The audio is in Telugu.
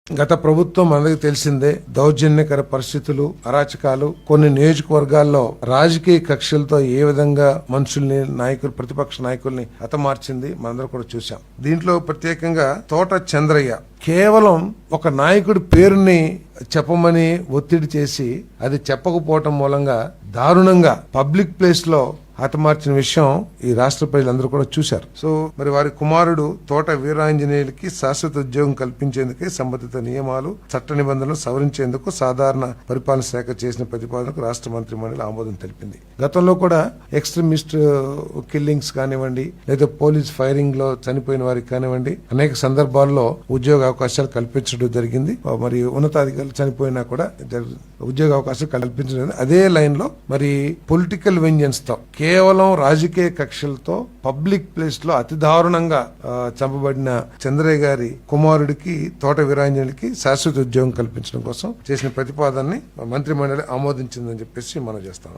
గత ప్రభుత్వం మనకి తెలిసిందే, దౌర్జన్యకర పరిస్థితులు, అరాచకాలు, కొన్ని నియోజకవర్గాల్లో రాజకీయ కక్షలతో ఏ విధంగా మనుషుల్ని, నాయకులు, ప్రతిపక్ష నాయకుల్ని హతమార్చింది మనందరం కూడా చూసాం. దీంట్లో ప్రత్యేకంగా తోట చంద్రయ్య కేవలం ఒక నాయకుడి పేరుని చెప్పమని ఒత్తిడి చేసి అది చెప్పకపోవటం మూలంగా దారుణంగా పబ్లిక్ ప్లేస్ లో హతమార్చిన విషయం ఈ రాష్ట్ర ప్రజలందరూ కూడా చూశారు. సో మరి వారి కుమారుడు తోట వీరాంజనేయులకి శాశ్వత ఉద్యోగం కల్పించేందుకే సంబంధిత నియమాలు, చట్ట నిబంధనలు సవరించేందుకు సాధారణ పరిపాలన శాఖ చేసిన ప్రతిపాదనకు రాష్ట్ర మంత్రి మండలి ఆమోదం తెలిపింది. గతంలో కూడా ఎక్స్ట్రీమిస్ట్ కిల్లింగ్స్ కానివ్వండి, లేదా పోలీస్ ఫైరింగ్ లో చనిపోయిన వారికి కానివ్వండి, అనేక సందర్భాల్లో ఉద్యోగ అవకాశాలు కల్పించడం జరిగింది. మరి ఉన్నతాధికారులు చనిపోయినా కూడా ఉద్యోగ అవకాశాలు కల్పించడం. అదే లైన్ లో మరి పొలిటికల్ వెంజెన్స్ తో, కేవలం రాజకీయ కక్షలతో పబ్లిక్ ప్లేస్ లో అతి దారుణంగా చంపబడిన చంద్రయ్య గారి కుమారుడికి తోట వీరాంజనేయులకి శాశ్వత ఉద్యోగం కల్పించడం కోసం చేసిన ప్రతిపాదనని మంత్రి మండలి ఆమోదించిందని చెప్పేసి మనం చేస్తాం.